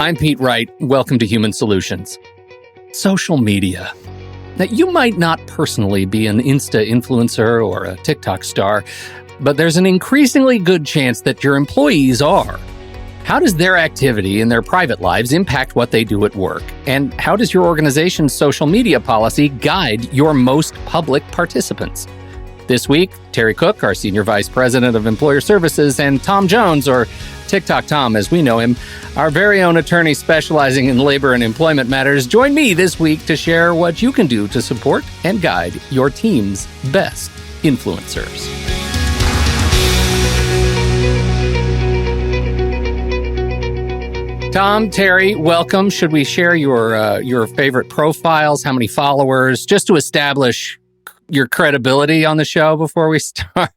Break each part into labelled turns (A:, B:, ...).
A: I'm Pete Wright. Welcome to Human Solutions. Social media. Now, you might not personally be an Insta influencer or a TikTok star, but there's an increasingly good chance that your employees are. How does their activity in their private lives impact what they do at work? And how does your organization's social media policy guide your most public participants? This week, Terry Cook, our Senior Vice President of Employer Services, and Tom Jones, or TikTok Tom as we know him, our very own attorney specializing in labor and employment matters, join me this week to share what you can do to support and guide your team's best influencers. Tom, Terry, welcome. Should we share your favorite profiles? How many followers? Just to establish your credibility on the show before we start.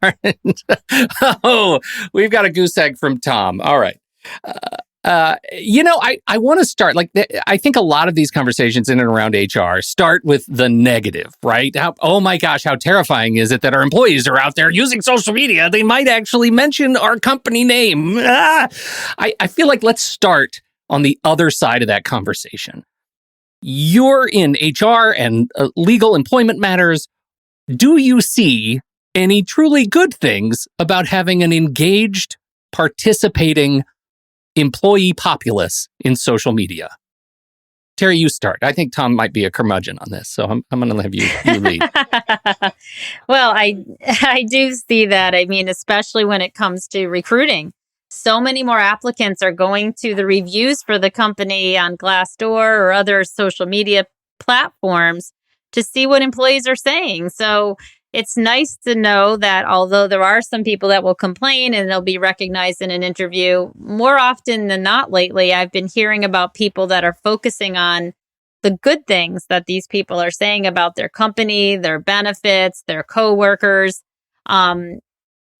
A: Oh, we've got a goose egg from Tom. All right. I want to start, I think a lot of these conversations in and around HR start with the negative, right? Oh my gosh, how terrifying is it that our employees are out there using social media? They might actually mention our company name. I feel like let's start on the other side of that conversation. You're in HR and legal employment matters. Do you see any truly good things about having an engaged, participating employee populace in social media? Terry, you start. I think Tom might be a curmudgeon on this, so I'm going to have you lead.
B: Well, I do see that. I mean, especially when it comes to recruiting. So many more applicants are going to the reviews for the company on Glassdoor or other social media platforms to see what employees are saying. So it's nice to know that although there are some people that will complain and they'll be recognized in an interview, more often than not lately, I've been hearing about people that are focusing on the good things that these people are saying about their company, their benefits, their coworkers. A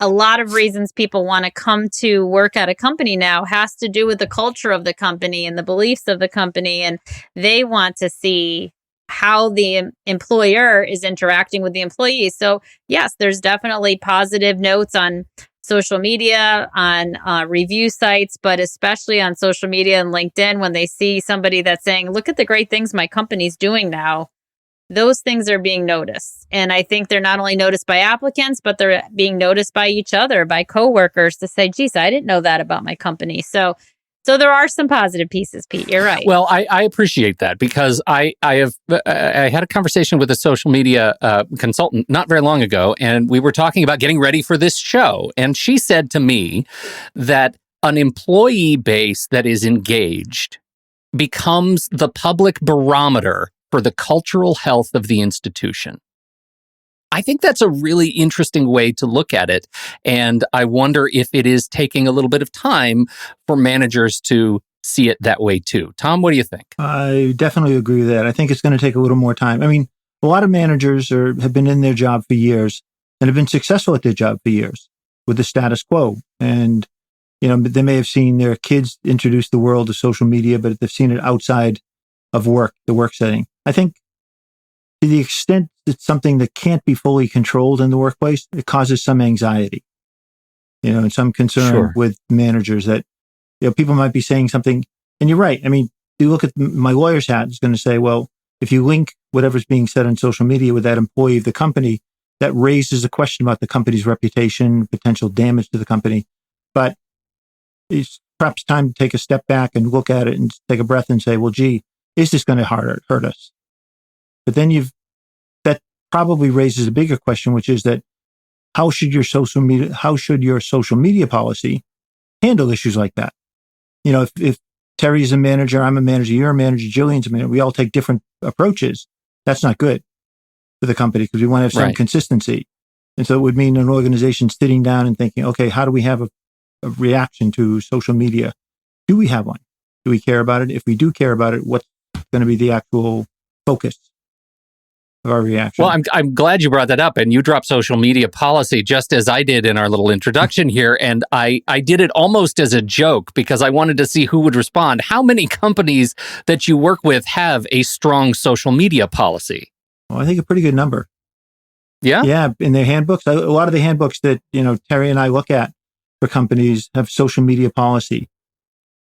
B: lot of reasons people want to come to work at a company now has to do with the culture of the company and the beliefs of the company. And they want to see how the employer is interacting with the employees. So yes, there's definitely positive notes on social media, on review sites, but especially on social media and LinkedIn when they see somebody that's saying, look at the great things my company's doing now. Those things are being noticed. And I think they're not only noticed by applicants, but they're being noticed by each other, by coworkers to say, geez, I didn't know that about my company. So there are some positive pieces, Pete. You're right.
A: Well, I appreciate that because I had a conversation with a social media consultant not very long ago, and we were talking about getting ready for this show. And she said to me that an employee base that is engaged becomes the public barometer for the cultural health of the institution. I think that's a really interesting way to look at it. And I wonder if it is taking a little bit of time for managers to see it that way too. Tom, what do you think?
C: I definitely agree with that. I think it's going to take a little more time. I mean, a lot of managers have been in their job for years and have been successful at their job for years with the status quo. And, they may have seen their kids introduce the world to social media, but they've seen it outside of work, the work setting. I think to the extent it's something that can't be fully controlled in the workplace, it causes some anxiety, and some concern with managers that, people might be saying something. And you're right. I mean, you look at my lawyer's hat, it's going to say, well, if you link whatever's being said on social media with that employee of the company, that raises a question about the company's reputation, potential damage to the company. But it's perhaps time to take a step back and look at it and take a breath and say, well, gee, is this going to hurt us? But then that probably raises a bigger question, which is that how should your social media policy handle issues like that? If Terry's a manager, I'm a manager, you're a manager, Jillian's a manager, we all take different approaches. That's not good for the company because we want to have some consistency. And so it would mean an organization sitting down and thinking, okay, how do we have a reaction to social media? Do we have one? Do we care about it? If we do care about it, what's going to be the actual focus of our reaction?
A: Well, I'm glad you brought that up, and you dropped social media policy just as I did in our little introduction here, and I did it almost as a joke because I wanted to see who would respond. How many companies that you work with have a strong social media policy?
C: Well, I think a pretty good number.
A: Yeah?
C: Yeah, in their handbooks, a lot of the handbooks that, Terry and I look at for companies have social media policy.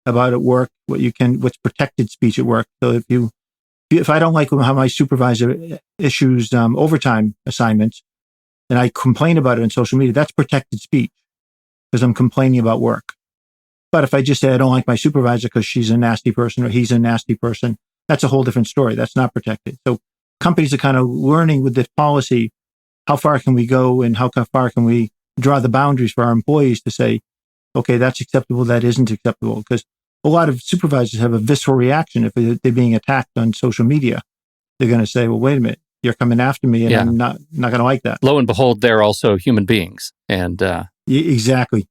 C: about at work, what's protected speech at work. So if I don't like how my supervisor issues overtime assignments and I complain about it on social media, that's protected speech because I'm complaining about work. But if I just say I don't like my supervisor because she's a nasty person or he's a nasty person, that's a whole different story. That's not protected. So companies are kind of learning with this policy, how far can we go and how far can we draw the boundaries for our employees to say, okay, that's acceptable, that isn't acceptable. Because a lot of supervisors have a visceral reaction if they're being attacked on social media. They're going to say, well, wait a minute, you're coming after me and I'm not going to like that.
A: Lo and behold, they're also human beings. And
C: exactly.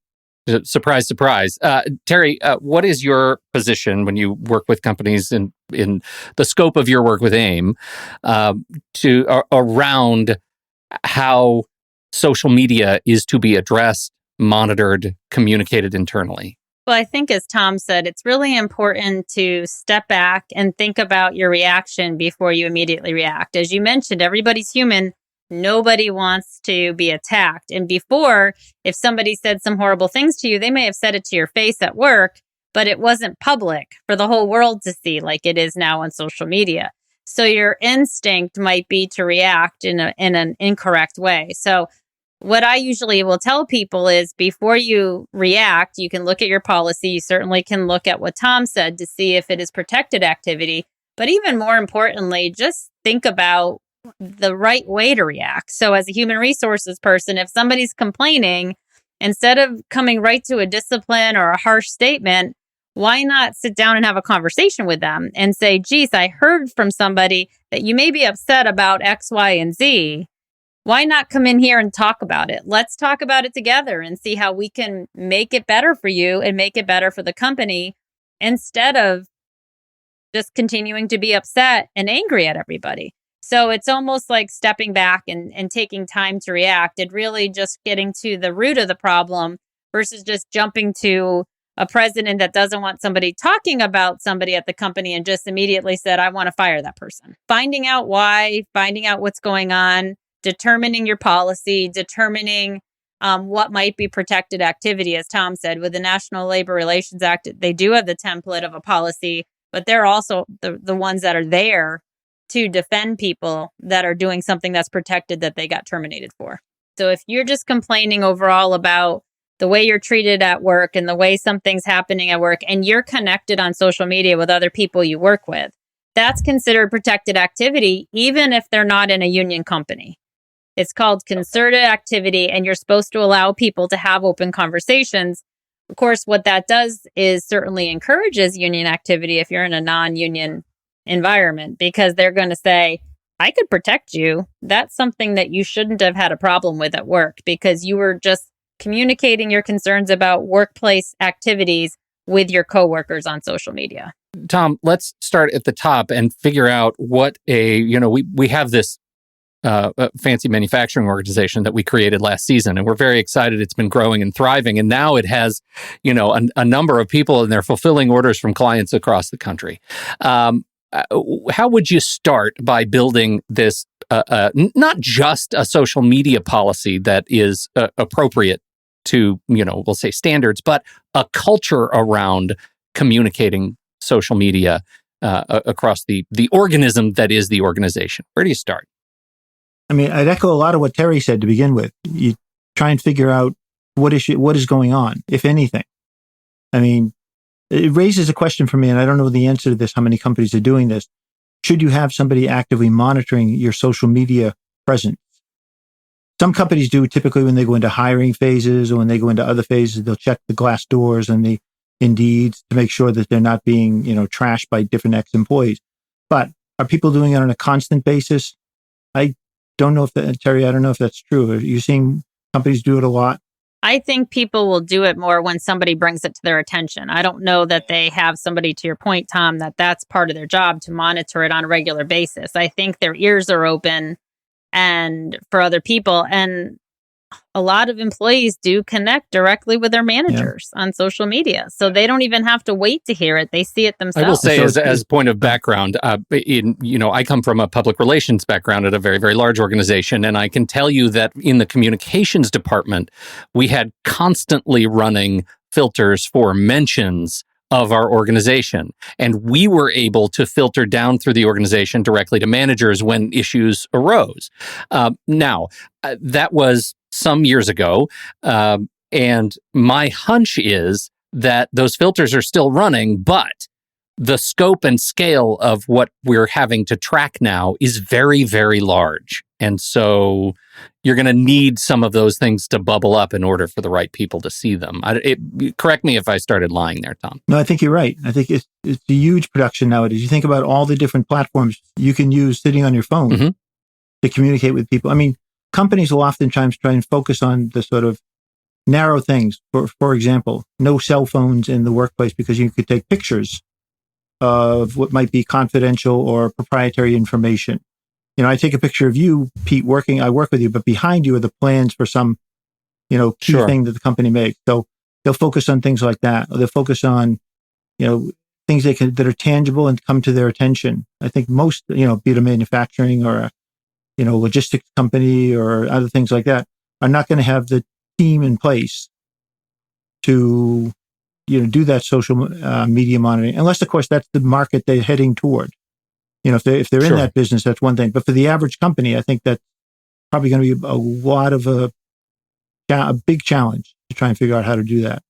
A: Surprise, surprise. Terry, what is your position when you work with companies in the scope of your work with AIM around how social media is to be addressed, monitored, communicated internally?
B: Well, I think as Tom said, it's really important to step back and think about your reaction before you immediately react. As you mentioned, everybody's human. Nobody wants to be attacked. And before, if somebody said some horrible things to you, they may have said it to your face at work, but it wasn't public for the whole world to see like it is now on social media. So your instinct might be to react in an incorrect way. So what I usually will tell people is before you react, you can look at your policy. You certainly can look at what Tom said to see if it is protected activity. But even more importantly, just think about the right way to react. So as a human resources person, if somebody's complaining, instead of coming right to a discipline or a harsh statement, why not sit down and have a conversation with them and say, geez, I heard from somebody that you may be upset about X, Y, and Z. Why not come in here and talk about it? Let's talk about it together and see how we can make it better for you and make it better for the company instead of just continuing to be upset and angry at everybody. So it's almost like stepping back and taking time to react and really just getting to the root of the problem versus just jumping to a president that doesn't want somebody talking about somebody at the company and just immediately said, I want to fire that person. Finding out why, finding out what's going on, determining your policy, determining what might be protected activity. As Tom said, with the National Labor Relations Act, they do have the template of a policy, but they're also the ones that are there to defend people that are doing something that's protected that they got terminated for. So if you're just complaining overall about the way you're treated at work and the way something's happening at work, and you're connected on social media with other people you work with, that's considered protected activity, even if they're not in a union company. It's called concerted activity, and you're supposed to allow people to have open conversations. Of course, what that does is certainly encourages union activity if you're in a non-union environment, because they're going to say, I could protect you. That's something that you shouldn't have had a problem with at work because you were just communicating your concerns about workplace activities with your coworkers on social media.
A: Tom, let's start at the top and figure out what we have this fancy manufacturing organization that we created last season, and we're very excited. It's been growing and thriving, and now it has, a number of people, and they're fulfilling orders from clients across the country. How would you start by building this, not just a social media policy that is appropriate to, we'll say standards, but a culture around communicating social media across the organism that is the organization? Where do you start?
C: I mean, I'd echo a lot of what Terry said to begin with. You try and figure out what is going on, if anything. I mean, it raises a question for me, and I don't know the answer to this, how many companies are doing this. Should you have somebody actively monitoring your social media presence? Some companies do, typically when they go into hiring phases or when they go into other phases, they'll check the Glassdoors and the Indeeds to make sure that they're not being, trashed by different ex-employees. But are people doing it on a constant basis? I don't know Terry, I don't know if that's true. Are you seeing companies do it a lot?
B: I think people will do it more when somebody brings it to their attention. I don't know that they have somebody, to your point, Tom, that's part of their job to monitor it on a regular basis. I think their ears are open and for other people. And a lot of employees do connect directly with their managers on social media. So they don't even have to wait to hear it. They see it themselves.
A: I will say, as point of background, I come from a public relations background at a very, very large organization. And I can tell you that in the communications department, we had constantly running filters for mentions of our organization. And we were able to filter down through the organization directly to managers when issues arose. That was some years ago. And my hunch is that those filters are still running, but the scope and scale of what we're having to track now is very, very large. And so you're going to need some of those things to bubble up in order for the right people to see them. Correct me if I started lying there, Tom.
C: No, I think you're right. I think it's a huge production nowadays. You think about all the different platforms you can use sitting on your phone to communicate with people. I mean, companies will oftentimes try and focus on the sort of narrow things. For example, no cell phones in the workplace because you could take pictures of what might be confidential or proprietary information. You know, I take a picture of you, Pete, I work with you, but behind you are the plans for some, key thing that the company makes. So they'll focus on things like that. Or they'll focus on, things that are tangible and come to their attention. I think most, be it a manufacturing or a, logistics company or other things like that, are not going to have the team in place to do that social media monitoring, unless, of course, that's the market they're heading toward. If they're in that business, that's one thing. But for the average company, I think that's probably going to be a lot of a big challenge to try and figure out how to do that,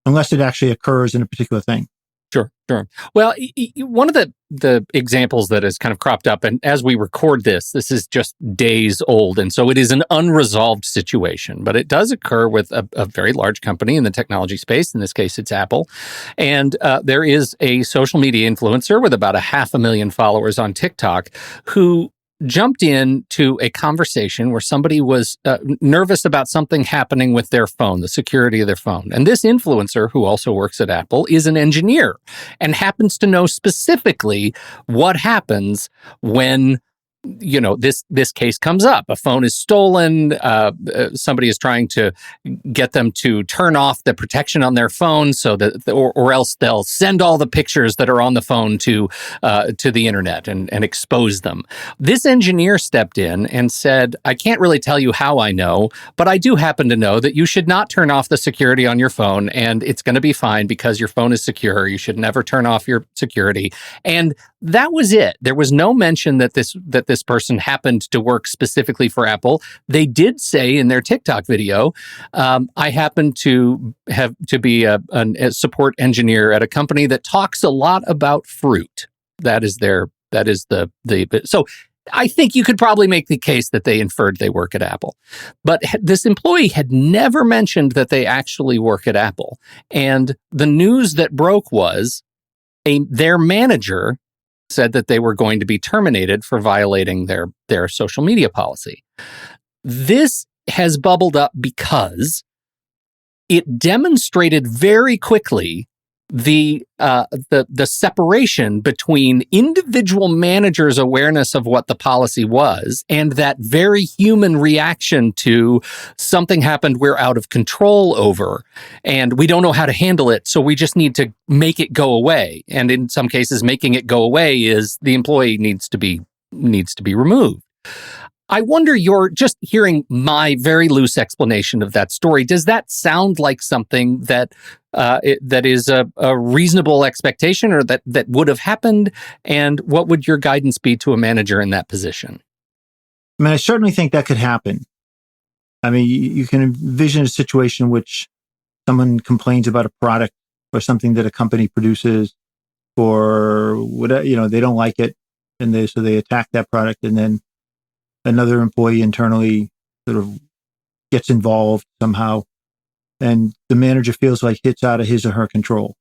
C: unless it actually occurs in a particular thing.
A: Sure. Well, one of the examples that has kind of cropped up, and as we record this is just days old, and so it is an unresolved situation, but it does occur with a very large company in the technology space. In this case, it's Apple. And there is a social media influencer with about 500,000 followers on TikTok who jumped into a conversation where somebody was nervous about something happening with their phone, the security of their phone. And this influencer, who also works at Apple, is an engineer and happens to know specifically what happens when this case comes up. A phone is stolen. Somebody is trying to get them to turn off the protection on their phone so that, or else they'll send all the pictures that are on the phone to the internet and expose them. This engineer stepped in and said, I can't really tell you how I know, but I do happen to know that you should not turn off the security on your phone, and it's going to be fine because your phone is secure. You should never turn off your security. And that was it. There was no mention that this person happened to work specifically for Apple. They did say in their TikTok video, I happen to be a support engineer at a company that talks a lot about fruit. That is so I think you could probably make the case that they inferred they work at Apple. But this employee had never mentioned that they actually work at Apple. And the news that broke was their manager said that they were going to be terminated for violating their social media policy. This has bubbled up because it demonstrated very quickly the separation between individual managers' awareness of what the policy was and that very human reaction to something happened we're out of control over and we don't know how to handle it, so we just need to make it go away. And in some cases, making it go away is the employee needs to be removed. I wonder, you're just hearing my very loose explanation of that story. Does that sound like something that is a reasonable expectation, or that would have happened? And what would your guidance be to a manager in that position?
C: I mean, I certainly think that could happen. I mean, you can envision a situation in which someone complains about a product or something that a company produces, or whatever, they don't like it, and so they attack that product, and then another employee internally sort of gets involved somehow, and the manager feels like it's out of his or her control.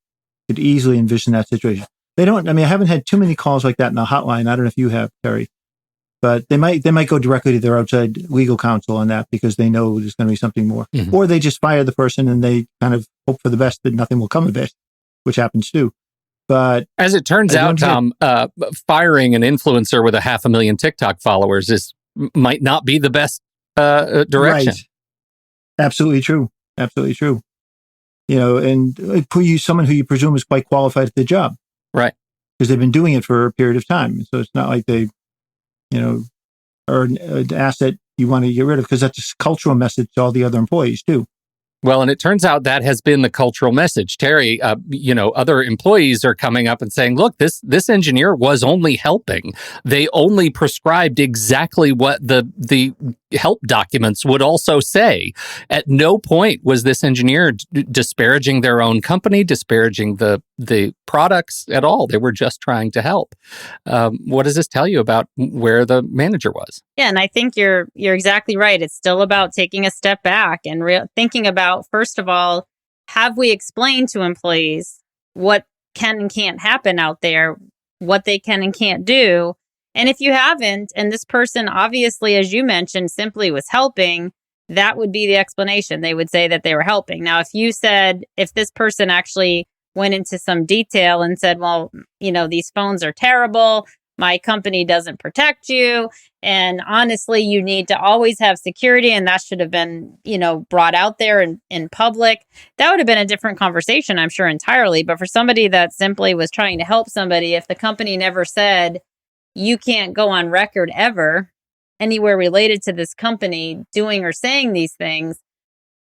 C: Could easily envision that situation. I haven't had too many calls like that in the hotline. I don't know if you have, Terry, but they might go directly to their outside legal counsel on that because they know there's going to be something more. Mm-hmm. Or they just fire the person and they kind of hope for the best that nothing will come of it, which happens too. But
A: as it turns out, Tom, firing an influencer with 500,000 TikTok followers might not be the best direction.
C: Right. Absolutely true. Absolutely true. And someone who you presume is quite qualified at the job.
A: Right.
C: Because they've been doing it for a period of time. So it's not like they, are an asset you want to get rid of, because that's a cultural message to all the other employees too.
A: Well, and it turns out that has been the cultural message. Terry, other employees are coming up and saying, look, this engineer was only helping. They only prescribed exactly what the help documents would also say. At no point was this engineer disparaging their own company, disparaging the products at all. They were just trying to help. What does this tell you about where the manager was?
B: Yeah, and I think you're exactly right. It's still about taking a step back and thinking about, first of all, have we explained to employees what can and can't happen out there, what they can and can't do? And if you haven't, and this person obviously, as you mentioned, simply was helping, that would be the explanation. They would say that they were helping. Now, if this person actually went into some detail and said, well, these phones are terrible, my company doesn't protect you, and honestly, you need to always have security, and that should have been, brought out there in public, that would have been a different conversation, I'm sure, entirely. But for somebody that simply was trying to help somebody, if the company never said, you can't go on record ever anywhere related to this company doing or saying these things,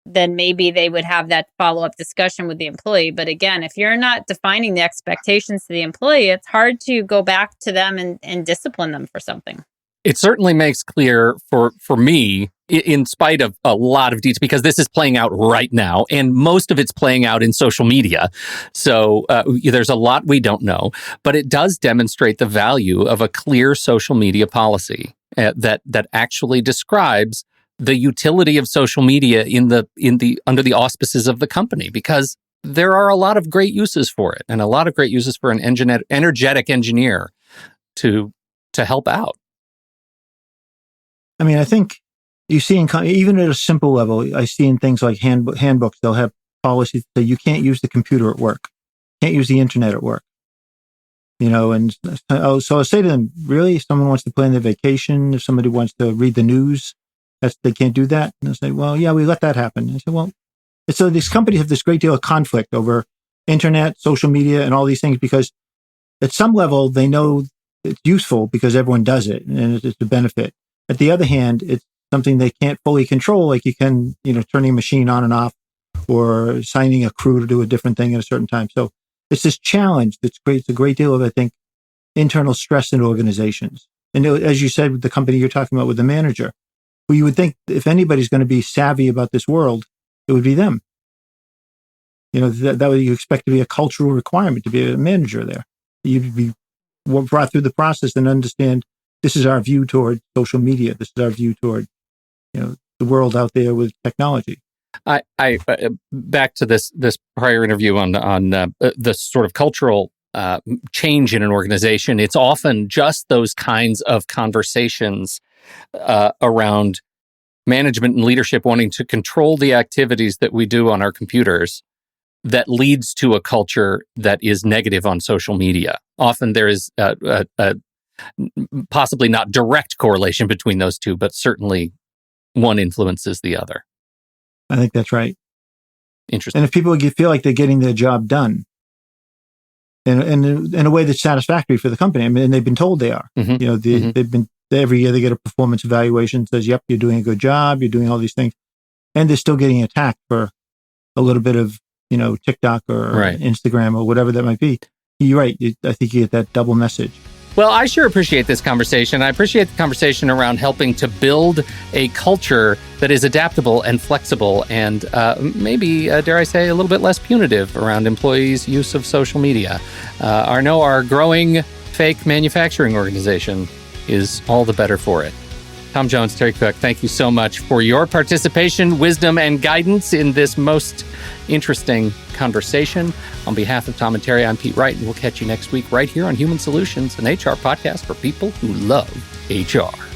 B: then maybe they would have that follow-up discussion with the employee. But again, if you're not defining the expectations to the employee, it's hard to go back to them and discipline them for something.
A: It certainly makes clear for me, in spite of a lot of details, because this is playing out right now, and most of it's playing out in social media. So there's a lot we don't know, but it does demonstrate the value of a clear social media policy that actually describes the utility of social media under the auspices of the company, because there are a lot of great uses for it, and a lot of great uses for an energetic engineer to help out.
C: I mean, I think you see even at a simple level, I see in things like handbooks, they'll have policies that you can't use the computer at work, can't use the internet at work. And so I'll say to them, really, if someone wants to plan their vacation, if somebody wants to read the news, they can't do that. And they'll say, well, yeah, we let that happen. And I say, well, so these companies have this great deal of conflict over internet, social media, and all these things, because at some level, they know it's useful because everyone does it and it's a benefit. At the other hand, it's something they can't fully control, like you can, turning a machine on and off or assigning a crew to do a different thing at a certain time. So it's this challenge that creates a great deal of, I think, internal stress in organizations. And as you said, with the company you're talking about with the manager, well, you would think if anybody's going to be savvy about this world, it would be them. That would you expect to be a cultural requirement to be a manager there. You'd be brought through the process and understand this is our view toward social media. This is our view toward, the world out there with technology.
A: I back to this prior interview on the sort of cultural change in an organization. It's often just those kinds of conversations around management and leadership wanting to control the activities that we do on our computers that leads to a culture that is negative on social media. Often there is a possibly not direct correlation between those two, but certainly one influences the other.
C: I think that's right.
A: Interesting.
C: And if people feel like they're getting their job done in a way that's satisfactory for the company, I mean, and they've been told they are.
A: Mm-hmm.
C: They've been every year they get a performance evaluation that says, "Yep, you're doing a good job. You're doing all these things," and they're still getting attacked for a little bit of TikTok or Instagram or whatever that might be. You're right. I think you get that double message.
A: Well, I sure appreciate this conversation. I appreciate the conversation around helping to build a culture that is adaptable and flexible and maybe, dare I say, a little bit less punitive around employees' use of social media. Our growing fake manufacturing organization is all the better for it. Tom Jones, Terry Cook, thank you so much for your participation, wisdom, and guidance in this most interesting conversation. On behalf of Tom and Terry, I'm Pete Wright, and we'll catch you next week right here on Human Solutions, an HR podcast for people who love HR.